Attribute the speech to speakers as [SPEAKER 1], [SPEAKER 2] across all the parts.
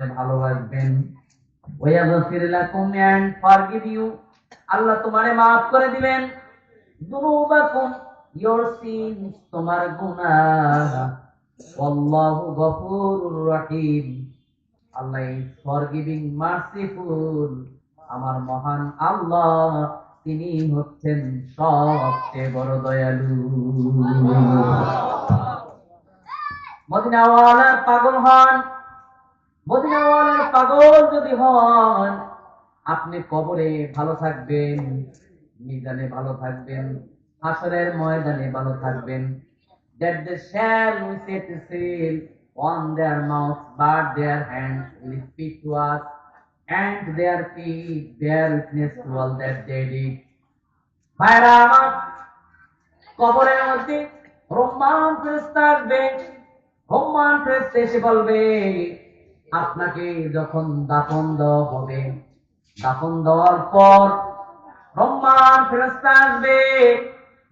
[SPEAKER 1] ভালোবাসবেন। ওয়াগফির লাকুম and forgive you, আল্লাহ তোমারে maaf করে দিবেন। যুনুবাকুম, ইওর সিনস, তোমার গুনাহ। আল্লাহু গফুরুর রহিম, আল্লাহ ইজ ফরগিভিং, মার্সিফুল। আমার মহান আল্লাহ, তিনি হচ্ছেন সবচেয়ে বড় দয়ালু। মদিনাওয়ালার পাগল হন, মদিনাওয়ালার পাগল যদি হন, আপনি কবরে ভালো থাকবেন, মিজানে ভালো থাকবেন, হাসরের ময়দানে ভালো থাকবেন। That they shall we say to seal on their mouths, but their hands will speak to us, and their feet bear witness to all that they did. ভাইরা আমার, কবরের মধ্যে রহমান ফেরেশতা আসবে। রহমান ফেরেশতা এসে বলবে, আপনাকে যখন দাফন দেওয়া হবে, দাফন দেওয়ার পর রহমান ফেরেশতা আসবে।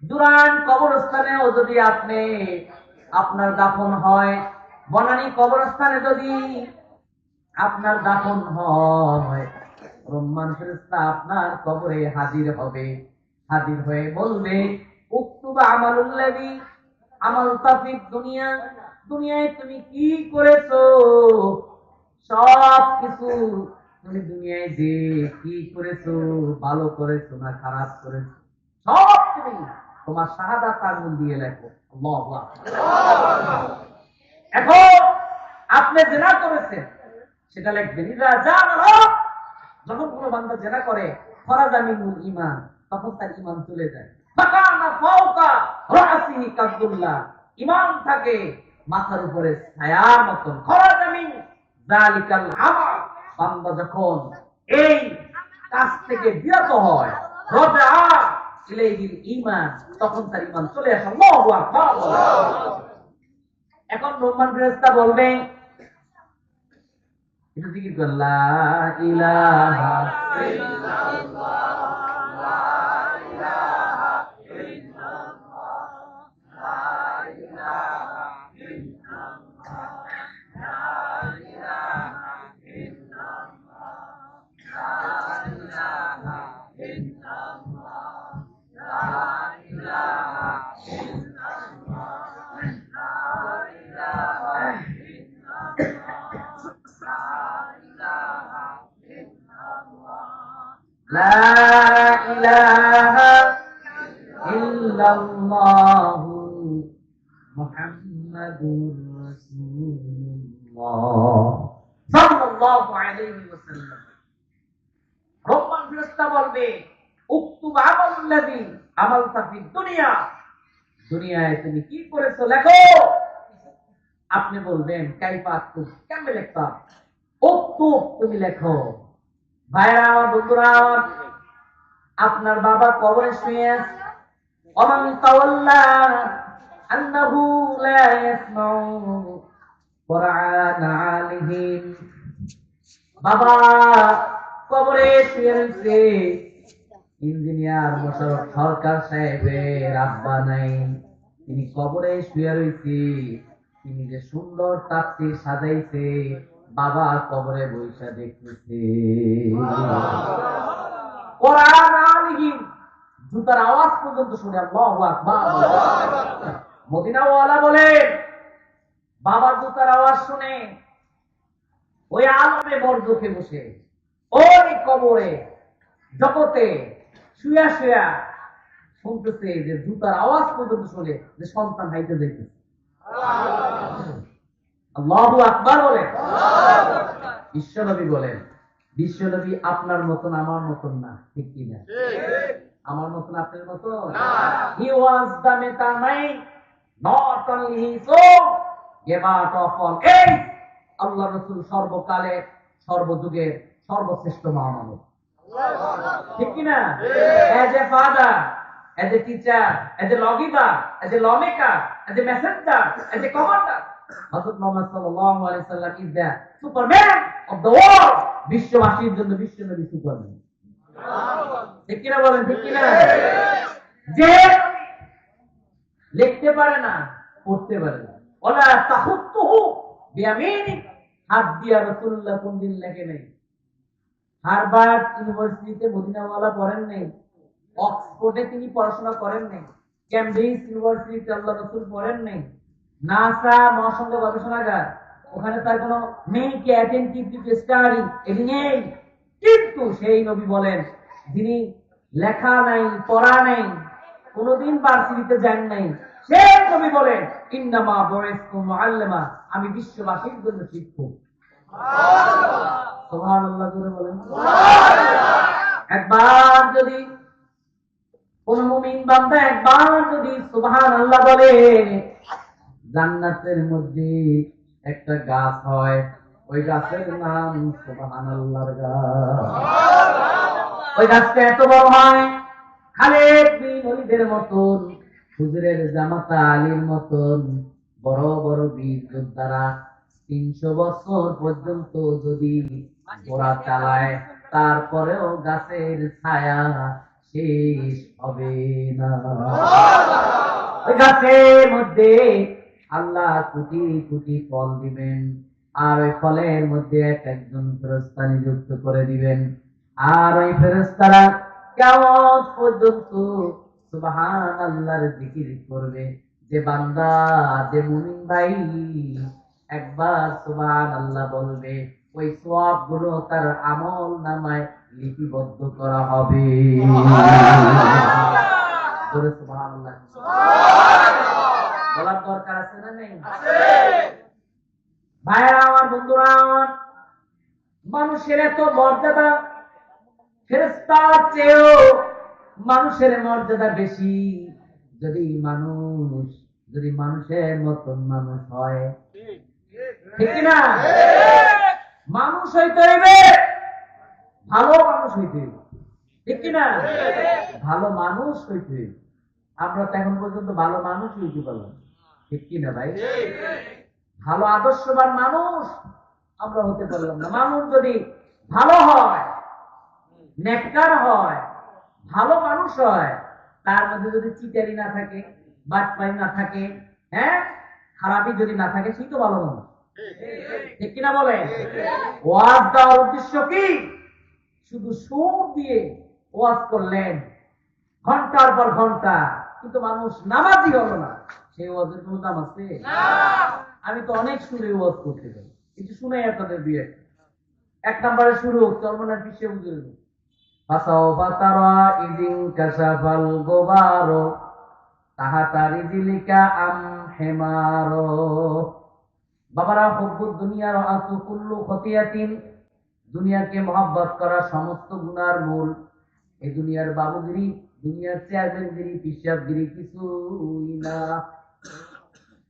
[SPEAKER 1] দুরান কবরস্থানেও যদি আপনার দাফন হয়, বনানী কবরস্থানে যদি আপনার দাফন হয়, রহমান ফেরেশতা আপনার কবরে হাজির হবে। হাজির হয়ে বলবে, উকতুবা আমালুল্লাযী আমালতা ফিদ দুনিয়া, দুনিয়ায় তুমি কি করেছো, সব কিছু তুমি দুনিয়ায় যে কি করেছো, ভালো করেছো না খারাপ করেছো, সব তুমি তোমার শাহাদাত আঙ্গুল দিয়ে লেখো। আল্লাহু আকবার। এখন আপনি জেনা করেছেন, সেটা লিখবেন। ইজা জানা, যখন কোনো বান্দা জেনা করে, ফরাজা মিনুল ঈমান, তখন তার ঈমান চলে যায়। ফাকানা ফাওকা রাসিহি কাবদুল্লাহ, ঈমান থাকে মাথার উপরে ছায়ার মতন। খরাজা মিন যালিকাল আমাল, বান্দা যখন এই কাজ থেকে বিরত হয়, রজা ইলাইহিল ঈমান, তখন তার ঈমান চলে আসে। আল্লাহু আকবার। এখন রহমান ফেরেশতা বলবে, এটা জিকির কর, লা ইলাহা ইল্লাল্লাহ, লা ইলাহা ইল্লাল্লাহ, লা ইলাহা ইল্লাল্লাহ, লা ইলাহা ইল্লাল্লাহ, লা ইলাহা ইল্লাল্লাহ, লা ইলাহা ইল্লাল্লাহ, লা ইলাহা লা ইলাহা ইল্লাল্লাহু মুহাম্মাদুর রাসূলুল্লাহ সাল্লাল্লাহু আলাইহি ওয়াসাল্লাম। রহমান ফেরেশতা বলবে, উকতুব আমালুল্লাযী আমালতা ফিদ দুনিয়া, দুনিয়ায় তুমি কি করেছো লেখো। আপনি বলবেন, কাইফা আক্তুব, কেমনে লিখতাম। উকতুব, তুমি লেখো। ভাইরা আমার, বন্ধুরা আমার, আপনার বাবা কবরে শুয়ে আছে। ওমান তাওয়াল্লা আন্নাহু লা ইয়াসমাউ কুরআন আলিহিম, বাবা কবরে শুয়ে রয়েছে। ইঞ্জিনিয়ার মোশাররফ সরকার সাহেবের আব্বা নাই, তিনি কবরে শুয়ে রয়েছে। তিনি যে সুন্দর তাফসীর সাজাইছে, বাবা কবরে বইসা দেখতেছে। কোরআন আলিহিম, জুতার আওয়াজ পর্যন্ত শুনে। আল্লাহু আকবার। মদিনাওয়ালা বলে, বাবা জুতার আওয়াজ শুনে ওই আলমে বরজখে বসে, ওই কবরে জগতে শুয়া শুয়া শুনতেছে, যে জুতার আওয়াজ পর্যন্ত শুনে যে সন্তান হাইতে যাইতেছে। আল্লাহু আকবার বলে। বিশ্বনবী বলেন, বিশ্বনবী আপনার মতন আমার মতন না, ঠিক কি না? আমার মতন আপনার মতন না। He was the Metamain, not only his own, but of all age. আল্লাহ রাসূল সর্বকালে সর্বযুগের সর্বশ্রেষ্ঠ মহামানব, ঠিক কি না? As a father, as a teacher, as a lawgiver, as a lawmaker, as a messenger, as a commander, হযরত মুহাম্মদ সাল্লাল্লাহু আলাইহি ওয়াসাল্লাম is the superman of the world. বিশ্ববাসীর জন্য বিশ্বনবী সুপারম্যান, ঠিক কি না বলেন? ঠিক কি না? যে লিখতে পারে না, পড়তে পারে না। ওয়ালা তাহুত্তুহু বিয়ামিনিক, হাত দিয়া রাসূলুল্লাহ কোনদিন লেখে নাই। হার্ভার্ড ইউনিভার্সিটিতে মদিনাওয়ালা পড়েন নাই, অক্সফোর্ডে তিনি পড়াশোনা করেন নাই, ক্যামব্রিজ ইউনিভার্সিটিতে আল্লাহ রাসূল পড়েন নাই, নাসা মহাসংঘ গবেষণাগার ওখানে তার কোনো মেইনকে অ্যাটেন্টিভ টু স্টাডি এটি নেই। কিন্তু সেই নবী বলেন, যিনি লেখা নাই, পড়া নাই, কোনদিন ভার্সিটিতে যান নাই, সেই নবী বলেন ইন্নামা বুইসতু মুআল্লিমা, আমি বিশ্ববাসীর জন্য শিক্ষক। সুবহানাল্লাহ করে বলেন। একবার যদি কোন মুমিন বান্দা একবার যদি সুবহানাল্লাহ বলে, জান্নাতের মধ্যে একটা গাছ হয়, ওই গাছের নাম সুবহানাল্লাহর গাছ। ওই গাছটা এত বড় হয়, খালিদ বিন ওলীদের মতন, হুজুরের জামাতা আলীর মতন বড় বড় বীর যোদ্ধারা 300 বছর পর্যন্ত যদি ঘোড়া চালায়, তারপরেও গাছের ছায়া শেষ হবে না। ওই গাছের মধ্যে আল্লাহ কোটি কোটি ফল দিবেন, আর ওই ফলের মধ্যে এক একজন ফেরেশতা নিযুক্ত করে দিবেন। আর ওই ফেরেশতারা কিয়ামত পর্যন্ত সুবহানাল্লাহর জিকির করবে। যে বান্দা, যে মুমিন ভাই একবার সুবহানাল্লাহ বলবে, ওই সওয়াব গুলো তার আমল নামায় লিপিবদ্ধ করা হবে। জোরে সুবহানাল্লাহ বলার দরকার আছে না নেই? ভাইরা আমার, বন্ধুরা আমার, মানুষের এত মর্যাদা, ফেরেশতার চেয়েও মানুষের মর্যাদা বেশি। যদি মানুষের মতন মানুষ হয়, ঠিক না? মানুষ হইতে হইবে, ভালো মানুষ হইতে হইবে, ঠিক কিনা? ভালো মানুষ হইতে হইবে। আমরা তো এখন পর্যন্ত ভালো মানুষ হইতে পারলাম, ঠিক কিনা ভাই? ভালো আদর্শবান মানুষ আমরা হতে পারলাম না। মানুষ যদি ভালো হয়, নেককার হয়, ভালো মানুষ হয়, তার মধ্যে যদি চিটারি না থাকে, বাটপাই না থাকে, হ্যাঁ, খারাপই যদি না থাকে, সেই তো ভালো মানুষ, ঠিক কিনা বলেন? ওয়াজ দেওয়ার উদ্দেশ্য কি? শুধু সুর দিয়ে ওয়াজ করলেন ঘন্টার পর ঘন্টা, কিন্তু মানুষ নামাজি হলো না, সেই ওয়াজের কোনো দাম আছে? আমি তো অনেক সুরে ওয়াজ করতে পারি, কিন্তু শুনে আপনাদের দুই একটা। এক নম্বরে শুরু চরমনার পিছিয়ে বুঝে ফাসাওফা তারা ইদিন কাশাফাল গোবারো তাহাতা রিজিলিকা আম হেমারো। বাবারা, হুব্বুদ দুনিয়ার আসু কুল্লু খতিয়াতিন, দুনিয়াকে মহব্বত করা সমস্ত গুনার মূল। এই দুনিয়ার বাবুগিরি, দুনিয়ার চেয়ারম্যানগিরি, পিসাবগিরি কিছুই না।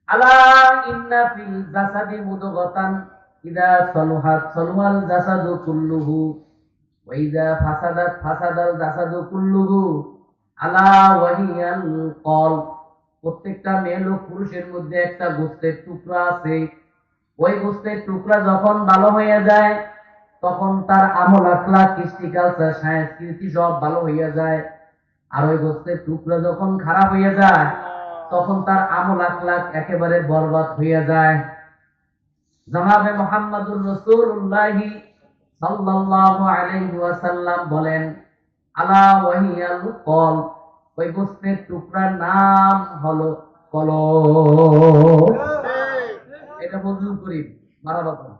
[SPEAKER 1] আলা ইন্না ফিল জাসাদি মুদগাতান ইদা সালুহাত সালুহাল জাসাদু কুল্লুহু ওয়া ইদা ফাসাদাত ফাসাদাল জাসাদু কুল্লুহু আলা ওয়াহিয়াল কলব। প্রত্যেকটা মেয়ে লোক পুরুষের মধ্যে একটা গোশতের টুকরা আছে। ওই গোশতের টুকরা যখন ভালো হয়ে যায়, তখন তার আমল আখলাক, কৃষ্টি কালচার, সংস্কৃতি সব ভালো হইয়া যায়। আর ওই গোশতের টুকরা যখন খারাপ হইয়া যায়, তখন তার আমল আখলাক একেবারে বরবাদ হইয়া যায়। জনাবে মুহাম্মদুর রাসূলুল্লাহ সাল্লাল্লাহু আলাইহি ওয়াসাল্লাম বলেন, আলা ওয়াহিয়াল কলব, ওই গোশতের টুকরার নাম হলো কলব। এটা বুঝুন করি মারাবাদ না,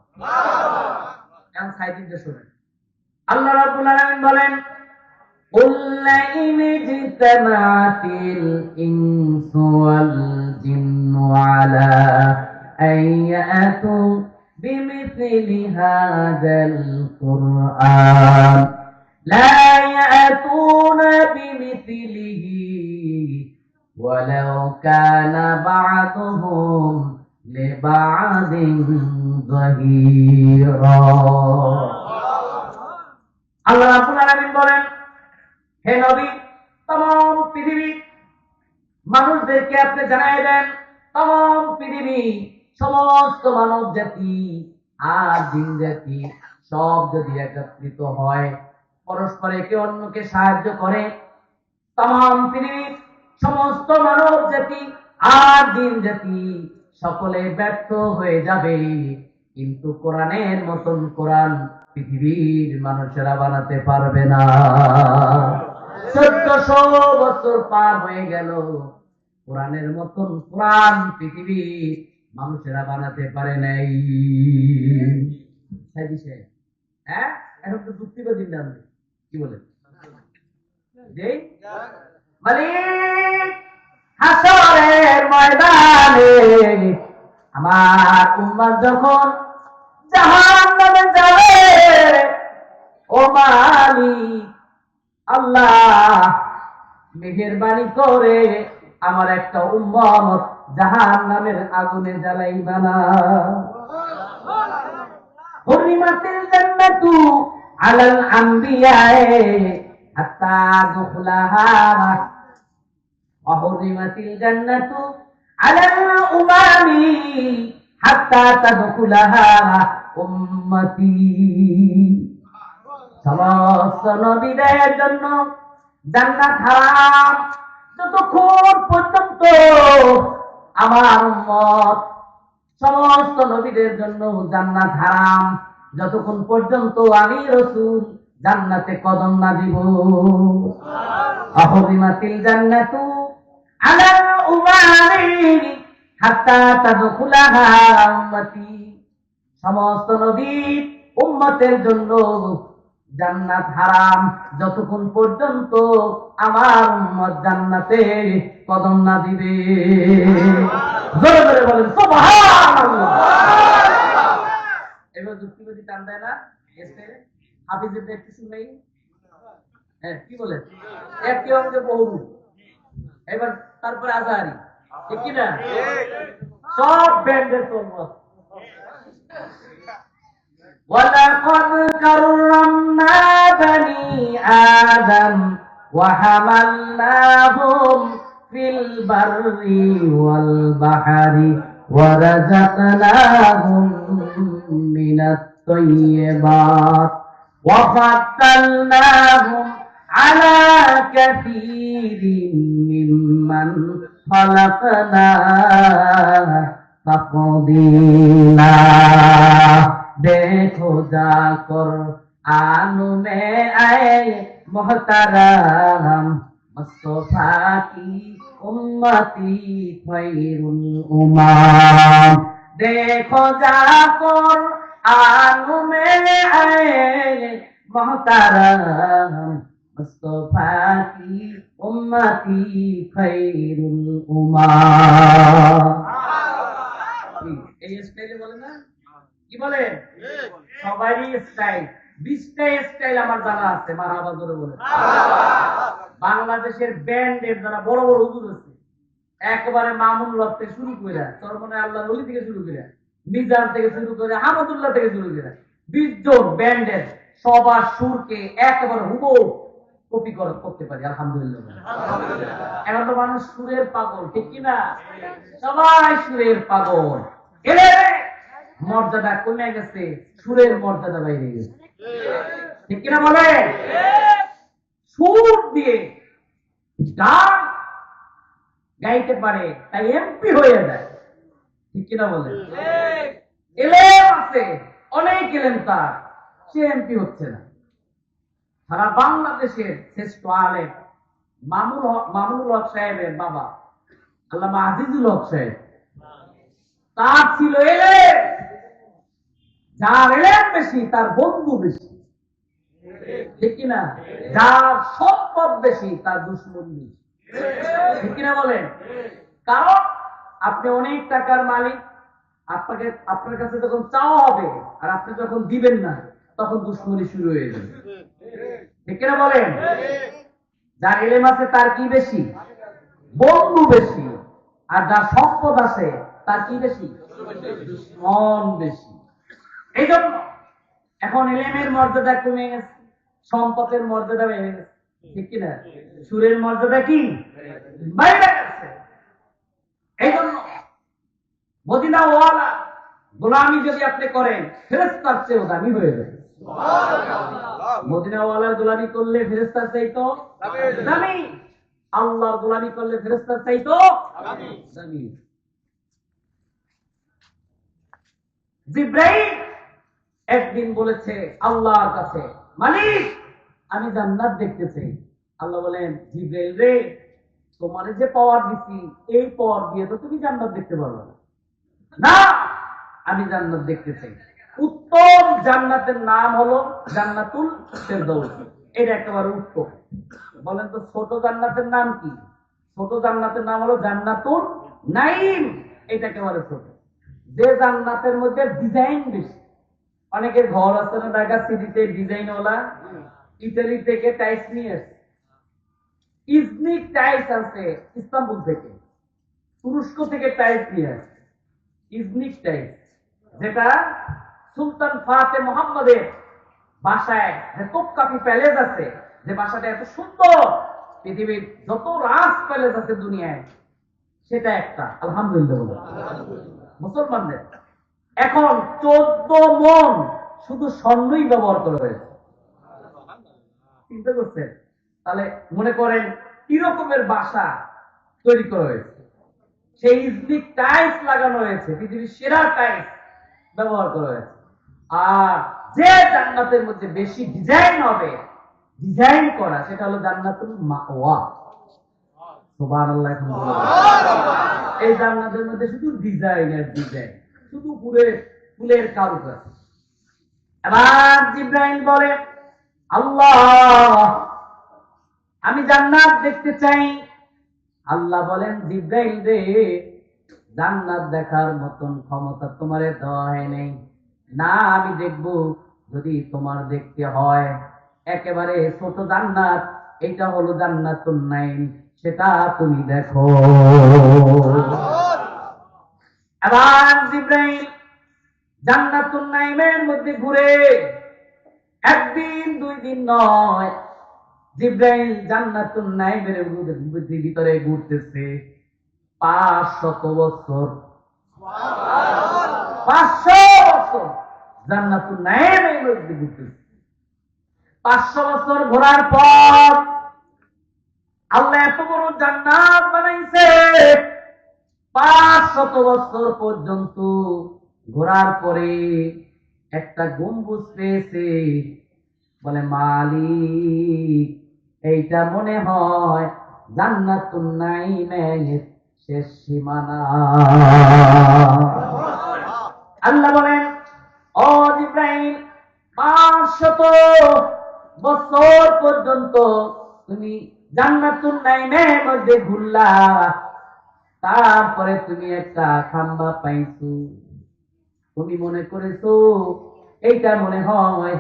[SPEAKER 1] এখন সাইদিনটা শুনেন। আল্লাহ রাব্বুল আলামিন বলেন, قل لئن اجتمعت الإنس والجن على أن يأتوا بمثل هذا القرآن لا يأتون بمثله ولو كان بعضهم لبعض ظهيرا। আল্লাহ রাব্বুল আলামিন বলেন, হে নবী, तमाम পৃথিবী মানুষদেরকে আপনি জানাই দেন, तमाम পৃথিবী সমস্ত মানব জাতি আর জিন জাতি সব যদি একত্রিত হয়, পরস্পর একে অন্যকে সাহায্য করে, तमाम পৃথিবী সমস্ত মানব জাতি আর জিন জাতি সকলে ব্যর্থ হয়ে যাবে। কিন্তু কোরআনের মতন কোরআন পৃথিবীর মানুষেরা বানাতে পারবে না। 1400 বছর পার হয়ে গেল, কোরআনের মতন কোরআন পৃথিবীর মানুষেরা বানাতে পারে নাই। হ্যাঁ, এখন তো যুক্তিবাদী নাম কি বলে মালিক হাসরের ময়দানে আমার উম্মত যখন জাহান্নামে যাবে, ও মালিক আল্লাহ মেহেরবানি করে আমার একটা উম্মত জাহান্নামের আগুনে জ্বালাইবা না। হুরিমাতিল জান্নাতু আলাল আম্বিয়ায়ে হাত্তা দুখলাহা ওয়া হুরিমাতিল জান্নাতু আলাল উমামি হাত্তা তাদখুলাহা উম্মতি। সমস্ত নবীদের জন্য জান্নাত হারাম যতক্ষণ পর্যন্ত আমার উম্মত, সমস্ত নবীদের জন্য জান্নাত হারাম যতক্ষণ পর্যন্ত আমি রাসূল জান্নাতে কদম না দিব। আহরিমাতিল জান্নাতু আলাল উমামি হাত্তা তাদখুলাহা উম্মতি। সমস্ত নবীর উম্মতের জন্য জান্নাত হারাম যতক্ষণ পর্যন্ত আমার উম্মত জান্নাতে কদম না দিবে। জোরে জোরে বলেন সুবহানাল্লাহ। এবার যুক্তিবাদী টান দেয় না, হাফিজের কিছু নেই। হ্যাঁ, কি বলেন, একটি অঙ্গে বহুরূপ। এবার তারপরে আজহারি, ঠিক কিনা? সব ব্যান্ডের চলবো। وَلَقَدْ كَرَّمْنَا بَنِي آدَمَ وَحَمَلْنَاهُمْ فِي الْبَرِّ وَالْبَحْرِ وَرَزَقْنَاهُمْ مِنَ الطَّيِّبَاتِ وَفَضَّلْنَاهُمْ عَلَى كَثِيرٍ مِّمَّنْ خَلَقْنَا تَفْضِيلًا। देखो जाकर आनु में आए मोहतरम मुस्तफा की उम्मती खैरुल उम्मम। देखो जाकर आनु में आए मोहतरम मुस्तफा की उम्मती खैरुल उम्मम। এই স্টাইলে বলে না, কি বলে? সবারই স্টাইল, 20টা স্টাইল আমার জানা আছে। মারহাবা জোরে বলে। বাংলাদেশের ব্যান্ডের যারা বড় বড় হুজুর আছে, একেবারে মামুনুল্লাহ থেকে শুরু করে, চরমনে আল্লাহ ওলি থেকে শুরু করে, মিজান থেকে শুরু করে, আহমদুল্লাহ থেকে শুরু করে 20 জন ব্যান্ডের সবার সুরকে একেবারে হুবহু কপি করতে পারি, আলহামদুলিল্লাহ। এখন তো মানুষ সুরের পাগল, ঠিক কিনা? সবাই সুরের পাগল। মর্যাদা কমে গেছে, সুরের মর্যাদা বাইরে গেছে, ঠিক কিনা বলে? সুর দিয়ে গান গাইতে পারে তাই এমপি হয়ে যায়, ঠিক কিনা বলে? এলেম আছে, অনেক এলেম তার, সে এমপি হচ্ছে না। সারা বাংলাদেশের শ্রেষ্ঠ আলেম মামুনুল হক সাহেবের বাবা আল্লামা আজিজুল হক সাহেব, তার ছিল এলেম। যার এলেম বেশি তার বন্ধু বেশি, ঠিক কিনা? যার সম্পদ বেশি তার দুশ্মন বেশি, ঠিক কিনা বলেন? কারণ আপনি অনেক টাকার মালিক, আপনার কাছে যখন চাওয়া হবে আর আপনি যখন দিবেন না, তখন দুশ্মনী শুরু হয়ে যাবে, ঠিক কিনা বলেন? যার এলেম আছে তার কি বেশি? বন্ধু বেশি। আর যার সম্পদ আছে তার কি বেশি? দুশ্মন বেশি। এই জন্য এখন এলেমের মর্যাদা কমে গেছে, সম্পদের মর্যাদা বেড়ে গেছে, ঠিক কিনা? সুরের মর্যাদা কি বাইরে গেছে। এই জন্য মদিনা ওয়ালা গোলামি যদি আপনি করেন, ফেরেশতার চেয়েও দামি হয়ে যাবে। মদিনা ওয়ালার গোলামি করলে ফেরেশতার চাইতো দামি, আল্লাহর গোলামি করলে ফেরেশতার চাইতো দামি। জিব্রাইল একদিন বলেছে আল্লাহর কাছে, মালিক আমি জান্নাত দেখতে চাই। আল্লাহ বলেন, জিব্রাইল রে, তোমার যে পাওয়ার দিছি এই পাওয়ার দিয়ে তো তুমি জান্নাত দেখতে পারবে না। না, আমি জান্নাত দেখতে চাই। উত্তম জান্নাতের নাম হলো জান্নাতুল ফেরদৌস। এটা একেবারে উত্তম। বলেন তো ছোট জান্নাতের নাম কি? ছোট জান্নাতের নাম হলো জান্নাতুল নাইম। এটা একেবারে ছোট। যে জান্নাতের মধ্যে ডিজাইন বেশি। অনেকের ঘর আছে না ঢাকা সিটিতে ডিজাইন ওলা, ইতালি থেকে টাইলস নিয়ে আসে। ইজনিক টাইলস আছে ইস্তাম্বুল থেকে, তুরস্ক থেকে টাইলস নিয়ে আসে। ইজনিক টাইলস, যেটা সুলতান ফাতে মোহাম্মদের বাসায় যে তোপকাপি প্যালেস আছে, যে বাসাটা এত সুন্দর, পৃথিবীর যত রাজ প্যালেস আছে দুনিয়ায় সেটা একটা। আলহামদুলিল্লাহ বলে মুসলমানদের এখন 14 মন শুধু স্বর্ণই ব্যবহার করা হয়েছে। চিন্তা করছেন? তাহলে মনে করেন কি রকমের বাসা তৈরি করা হয়েছে। সেই ইজনিক টাইলস লাগানো হয়েছে, পৃথিবীর সেরা টাইলস ব্যবহার করা হয়েছে। আর যে জান্নাতের মধ্যে বেশি ডিজাইন হবে, ডিজাইন করা, সেটা হলো জান্নাতুল মাওয়া। সুবহানাল্লাহ। এই জান্নাতের মধ্যে শুধু ডিজাইন আর ডিজাইন, শুধু ফুলের কারুকাজ। এবার জিব্রাইল বলে, আল্লাহ আমি জান্নাত দেখতে চাই। আল্লাহ বলেন, জিব্রাইল রে, জান্নাত দেখার মতন ক্ষমতা তোমারে দেওয়া হয় নাই। না, আমি দেখব। যদি তোমার দেখতে হয় একেবারে ছোট জান্নাত, এটা হলো জান্নাতুন নাইম, সেটা তুমি দেখো। এবার জিব্রাইল জান্নাতুন নাইমের মধ্যে ঘুরে, একদিন দুই দিন নয়, জিব্রাইল জান্নাতুন নাইমের ভিতরে ঘুরতেছে 500 বছর। 500 বছর জান্নাতুন নাইমের মধ্যে ঘুরতেছে। 500 বছর ঘোরার পর আল্লাহ এত বড় জান্নাত বানাইছে। 500 বছর পর্যন্ত ঘোরার পরে একটা গম্বুজ পেয়েছে। বলে, মালিক এইটা মনে হয় জান্নাতুন নাইমের শেষ সীমানা। আল্লাহ বলেন, ও জিব্রাইল, 500 বছর পর্যন্ত তুমি জান্নাতুন নাইমের মধ্যে ঘুরলা, তারপরে তুমি একটা খাম্বা পাইছো। তুমি মনে করেছো এইটা মনে হয়